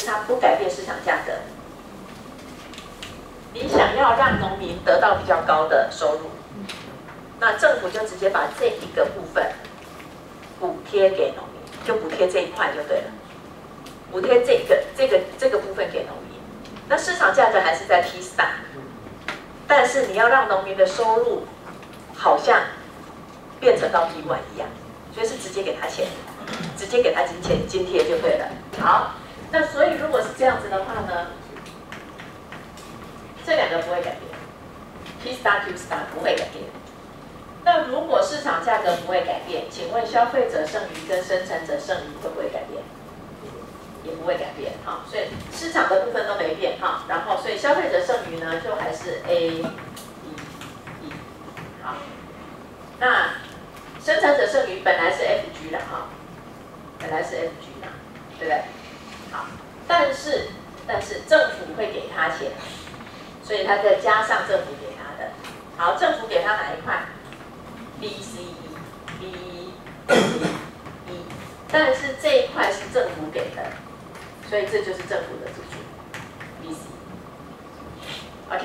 是它不改变市场价格。你想要让农民得到比较高的收入，那政府就直接把这一个部分补贴给农民，就补贴这一块就对了，补贴这个部分给农民。那市场价格还是在 T 3，但是你要让农民的收入好像变成到 T1一样，所以是直接给他钱，直接给他津贴就对了。好，那所以如果是这样子的话呢，这两个不会改变 ，P star Q star 不会改变。那如果市场价格不会改变，请问消费者剩余跟生产者剩余会不会改变？也不会改变，好，所以市场的部分都没变哈，然后所以消费者剩余呢就还是 A、E， 好，那生产者剩余本来是 FG 的哈，本来是 FG 的，对不对？好，但是政府会给他钱，所以他再加上政府给他的，好，政府给他哪一块 ？B、C、E、B、E， 但是这一块是政府给的。所以这就是政府的支出 ，BC。OK，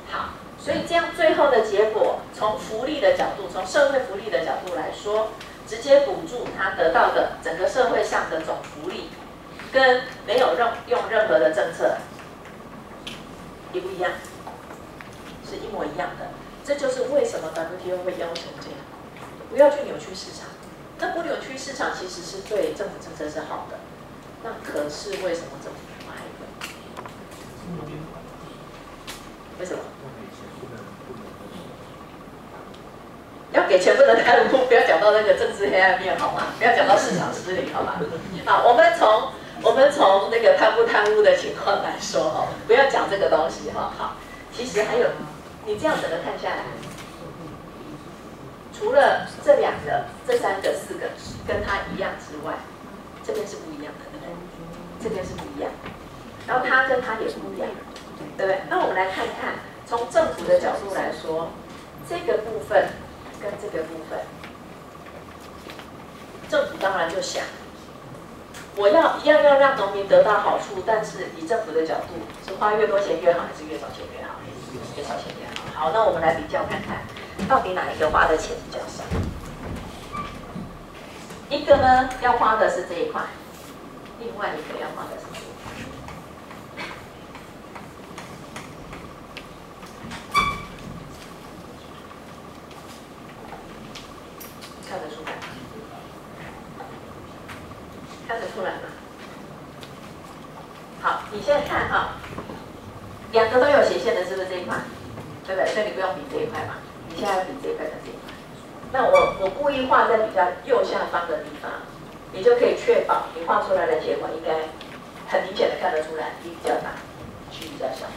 好，所以这样最后的结果，从福利的角度，从社会福利的角度来说，直接补助他得到的整个社会上的总福利，跟没有用任何的政策，一不一样？是一模一样的。这就是为什么 WTO 会要求这样，不要去扭曲市场。那不扭曲市场其实是对政府政策是好的。那可是为什么政府不爱的？为什么？要给钱不能贪污，不要讲到那个政治黑暗面好吗？不要讲到市场失灵好吗？好，我们从那个贪污的情况来说哈，不要讲这个东西哈。好，其实还有你这样整个看下来，除了这两个、这三个、四个跟它一样之外，这边是不一样的。这边是不一样，然后它跟它也不一样，对不对？那我们来看看，从政府的角度来说，这个部分跟这个部分，政府当然就想，我一样要让农民得到好处，但是以政府的角度，是花越多钱越好，还是越少钱越好？越少钱越好。好，那我们来比较看看，到底哪一个花的钱比较少？一个呢，要花的是这一块。另外一个要花的是什么？看得出来吗？看得出来吗？好，你现在看哈，两个都有斜线的，是不是这一块？对不对？所以你不用比这一块嘛，你现在要比这一块跟这一块。那我故意画在比较右下方的地方。你就可以确保你画出来的结果应该很明显的看得出来，B比较大，区比较小，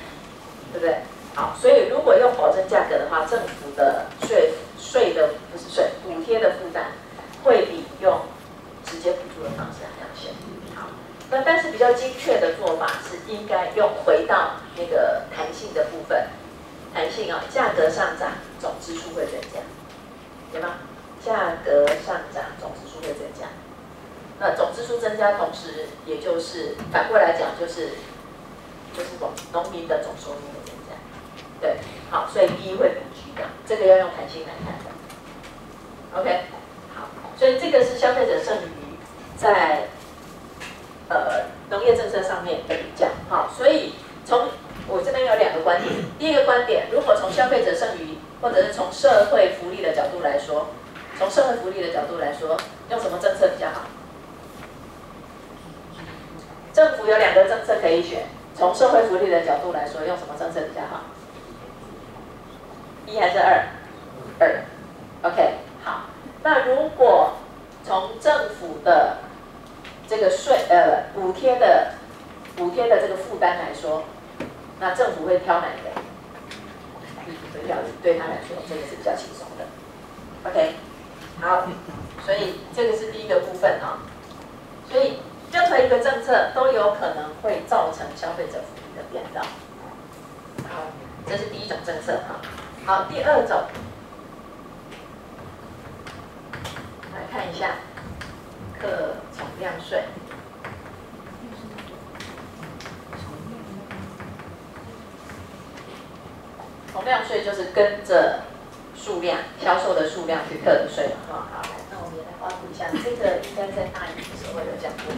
对不对？好，所以如果用保证价格的话，政府的补贴的负担会比用直接补助的方式还要小。好，那但是比较精确的做法是应该用回到那个弹性的部分，弹性啊，价格上涨，总支出会增加，对吗？价格上涨，总支出会增加。那总支出增加，同时也就是反过来讲，就是农民的总收入会增加。对，好，所以 B 会比 G 高，这个要用弹性来看的。OK， 好，所以这个是消费者剩余在农业政策上面的比较。好，所以从我这边有两个观点，第一个观点，如果从消费者剩余或者是从社会福利的角度来说，用什么政策比较好？政府有两个政策可以选，从社会福利的角度来说，用什么政策比较好？1还是2？2。OK， 好。那如果从政府的这个补贴的这个负担来说，那政府会挑哪一个？对他来说，这个是比较轻松的。OK， 好，所以这个是第一个部分啊。所以任何一个政策都有可能会造成消费者福利的变动。好，这是第一种政策哈。好，第二种，来看一下课总量税。量税就是跟着数量销售的数量去课的税嘛，好，来，那我们也来画图一下，这个应该在大一的时候有讲过。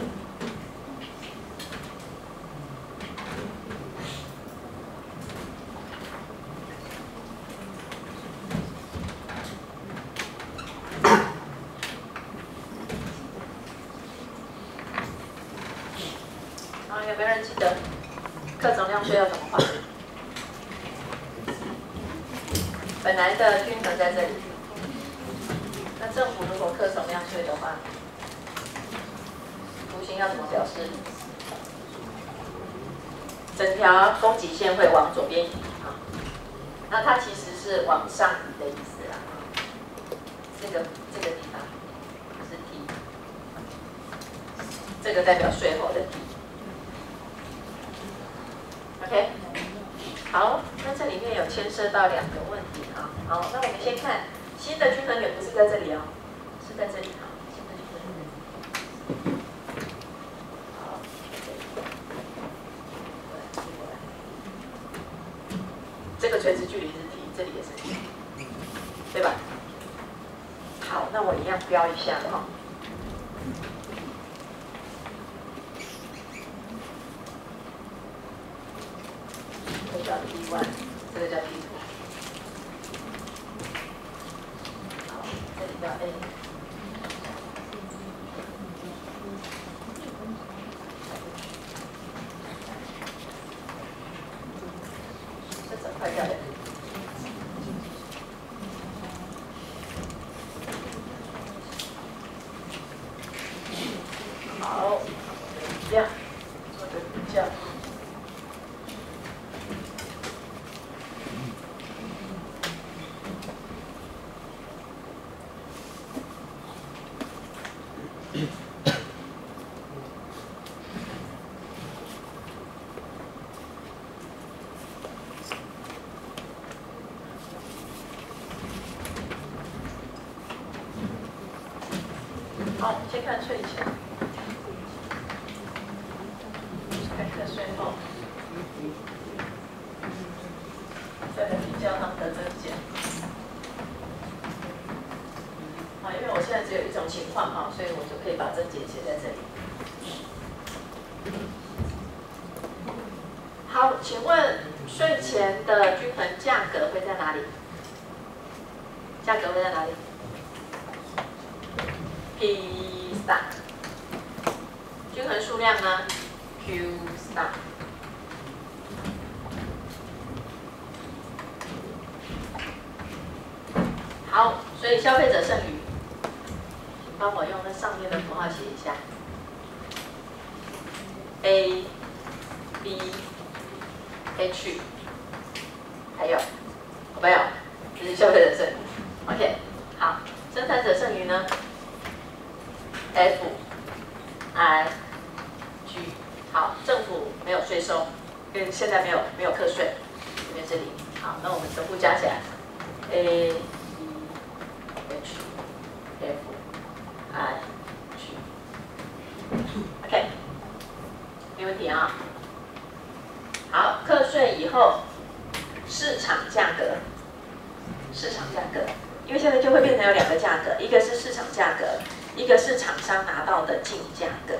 有没有人记得课总量税要怎么画？本来的均衡在这里，那政府如果课总量税的话，图形要怎么表示？整条供给线会往左边移啊，那它其实是往上移的意思啦。这个地方是 T， 这个代表税后的 T。OK， 好，那这里面有牵涉到2个问题啊。好，那我们先看新的均衡点不是在这里哦，是在这里啊。新的均衡点。好，这个垂直距离是 T， 这里也是 T， 对吧？好，那我一样标一下哈。这个叫 P1， 这个叫 P2。好，这里叫 A。这整块叫 A。好，一样做个比较。好，先看税前，看课税后，再来比较它们的增减。好，因为我现在只有一种情况哈，所以我就可以把增减写在这里。好，请问税前的均衡价格会在哪里？价格会在哪里？P star， 均衡数量呢 ？Q star。好，所以消费者剩余，请帮我用那上面的符号写一下。A、B、H， 还有没有？这是消费者剩余。OK， 好，生产者剩余呢？ F、I、G， 好，政府没有税收，因为现在没有课税，这边这里，好，那我们全部加起来 ，A、B、H、F、I、G，OK， 没问题啊。好，课税以后，市场价格，因为现在就会变成有2个价格，一个是市场价格。一个是厂商拿到的净价格，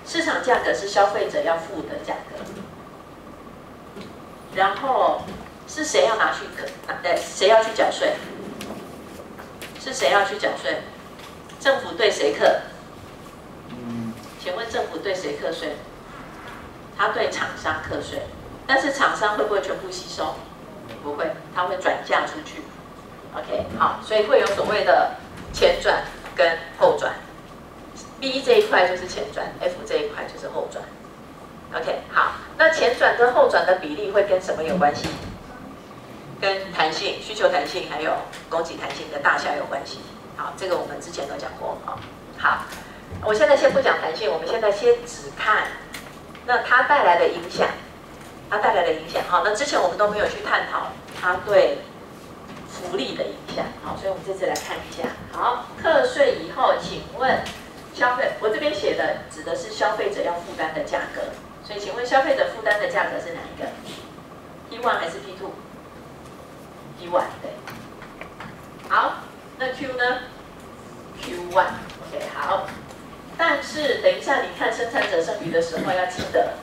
市场价格是消费者要付的价格，然后是谁要拿去谁要去缴税？是谁要去缴税？政府对谁课？请问政府对谁课税？他对厂商课税，但是厂商会不会全部吸收？不会，他会转嫁出去。OK， 好，所以会有所谓的前转跟后转 ，B 这一块就是前转 ，F 这一块就是后转。OK， 好，那前转跟后转的比例会跟什么有关系？跟弹性、需求弹性还有供给弹性的大小有关系。好，这个我们之前都讲过啊。好，我现在先不讲弹性，我们现在先只看那它带来的影响，好，那之前我们都没有去探讨它对福利的影响，好，所以我们这次来看一下。好，课税以后，请问消费，我这边写的指的是消费者要负担的价格，所以请问消费者负担的价格是哪一个？ ？P1 还是 P2？P1 对。好，那 Q 呢 ？Q1。OK， 好。但是等一下你看生产者剩余的时候要记得，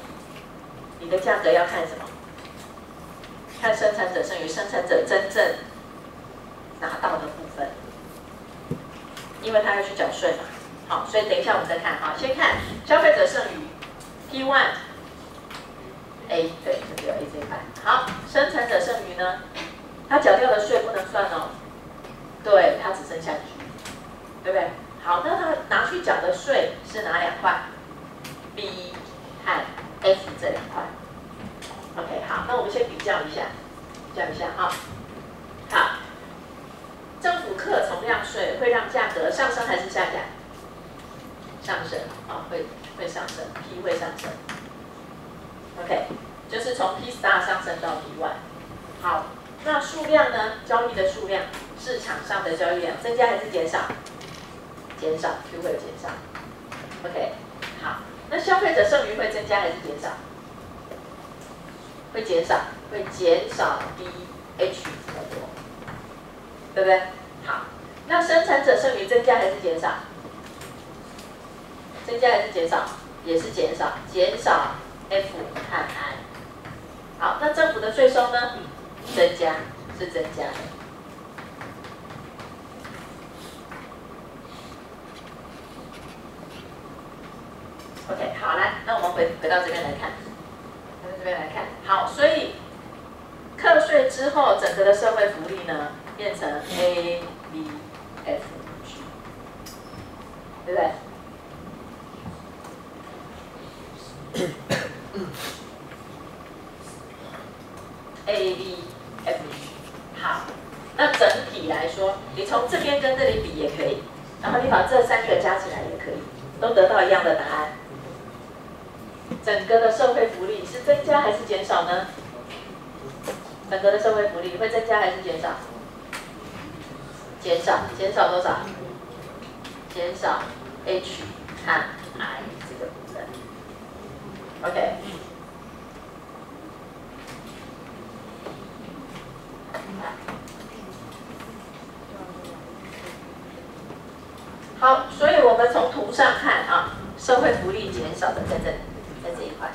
你的价格要看什么？看生产者剩余，生产者真正拿到的部分，因为他要去缴税嘛。好，所以等一下我们再看。好，先看消费者剩余 P1。A 对，这只有 A 这一块。好，生产者剩余呢，他缴掉的税不能算哦。对，他只剩下 G， 对不对？好，那他拿去缴的税是哪两块 ？B 和 F 这两块。OK， 好，那我们先比较一下啊。好，政府课从量税会让价格上升还是下降？上升啊，会上升 ，P 会上升。OK， 就是从 P star 上升到 P1。好，那数量呢？交易的数量，市场上的交易量增加还是减少？减少 ，Q 会减少。OK， 好，那消费者剩余会增加还是减少？会减少，会减少 BH 比较多，对不对？好，那生产者剩余增加还是减少？增加还是减少？也是减少，减少 F 和 I。好，那政府的税收呢？增加，是增加的。OK， 好，来，那我们回到这边来看，好，所以课税之后，整个的社会福利呢，变成 A、B、F、G， 对不对？A、B、F、G， 好，那整体来说，你从这边跟这里比也可以，然后你把这三个加起来也可以，都得到一样的答案。整个的社会福利是增加还是减少呢？整个的社会福利会增加还是减少？减少，减少多少？减少 H 和 I 这个部分。OK。好，所以我们从图上看啊，社会福利减少的在这里，在这一块，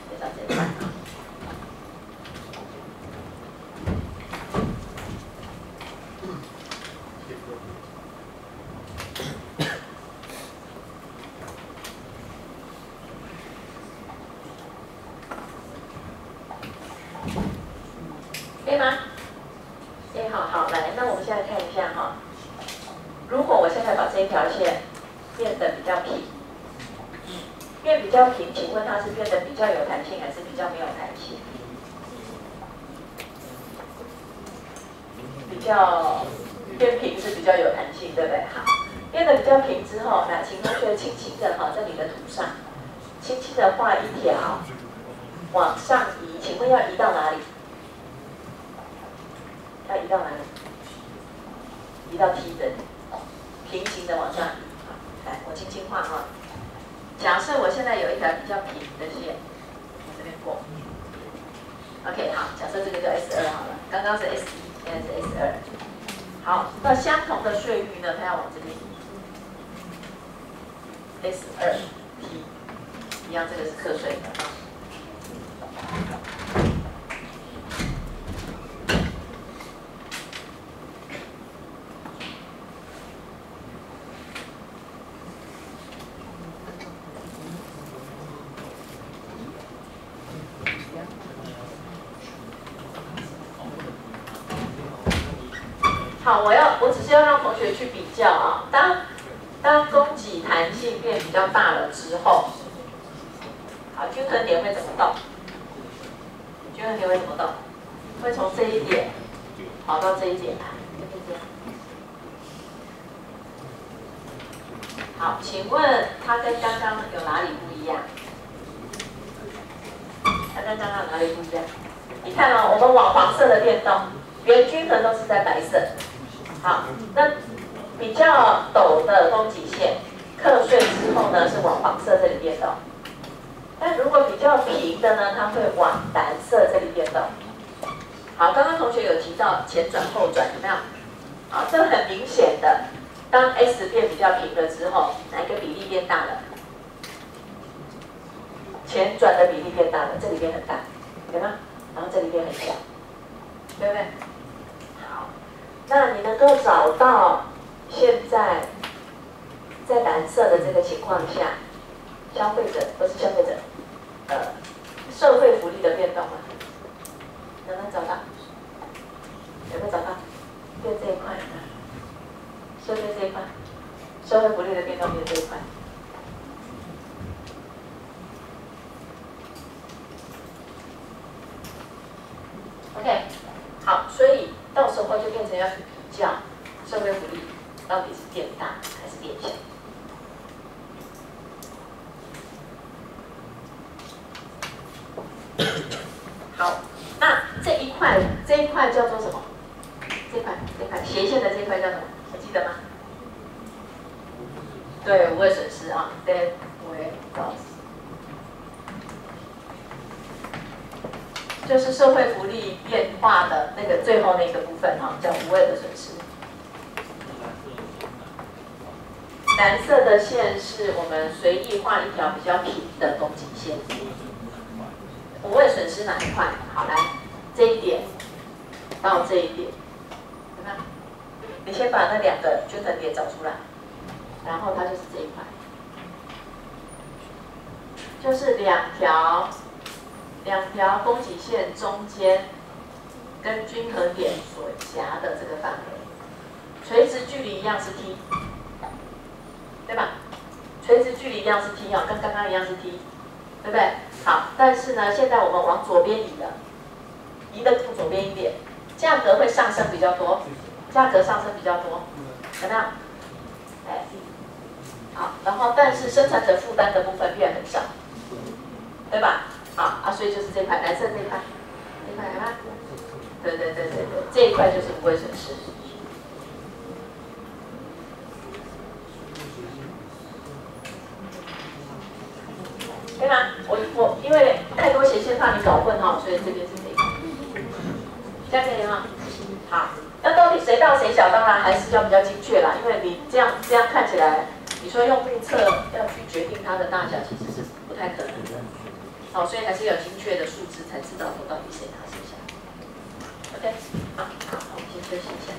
减少这一块。可以吗？好，来，那我们现在看一下哈。如果我现在把这一条线变得比较平，变比较平，请问它是变得比较有弹性还是比较没有弹性？比较变平是比较有弹性，对不对？好，变得比较平之后，来，请同学轻轻的哈，在你的图上，轻轻的画一条往上移，请问要移到哪里？要移到哪里？移到 T 的平行的往上移。好，来，我轻轻画哈。假设我现在有一条比较平的线，从这边过。OK， 好，假设这个叫 S2好了，刚刚是 S1，现在是 S2。好，那相同的税率呢，它要往这边移。S2T， 一样，这个是课税的啊。好，我只是要让同学去比较啊。当供给弹性变比较大了之后，好，均衡点会怎么动？均衡点会怎么动？会从这一点跑到这一点来，好，请问它跟刚刚有哪里不一样？它跟刚刚有哪里不一样？你看哦，我们往黄色的变动，原均衡都是在白色。好，那比较陡的供给线，课税之后呢是往黄色这里变动。但如果比较平的呢，它会往蓝色这里变动。好，刚刚同学有提到前转后转，有没有？好，这很明显的，当 S 变比较平了之后，哪一个比例变大了？前转的比例变大了，这里变很大，有吗？然后这里变很小，对不对？好，那你能够找到现在在蓝色的这个情况下，消费者不是消费者，社会福利的变动吗？能不能找到？有没有找到？变这一块，社会这一块，社会福利的变动变这一块。OK， 好，所以到时候就变成要去比较社会福利到底是变大还是变小。好，那这一块叫做什么？这块斜线的这块叫什么？还记得吗？对，无谓损失啊 ，dead weight loss， 就是社会福利变化的那个最后那个部分哈，叫无谓的损失。蓝色的线是我们随意画一条比较平的公颈线。无谓损失哪一块？好，来这一点到这一点，有没有？你先把那两个均衡点找出来，然后它就是这一块，就是两条公颈线中间跟均衡点所夹的这个范围，垂直距离一样是 t， 对吧？垂直距离一样是 t 啊，跟刚刚一样是 t， 对不对？好，但是呢，现在我们往左边移了，移的更左边一点，价格会上升比较多，价格上升比较多，有没有？哎，好，然后但是生产者负担的部分变很少，对吧？好啊，所以就是这块蓝色这一块，这块有吗？对，这一块就是无谓损失。对吗？我因为太多斜线怕你搞混哈，所以这边是这个，这样可以吗？好，那到底谁大谁小，当然还是要比较精确啦，因为你这样看起来，你说用目测要去决定它的大小，其实是不太可能的。好，所以还是有精确的数字才知道说到底谁大谁小。OK， 好，我们先休息一下。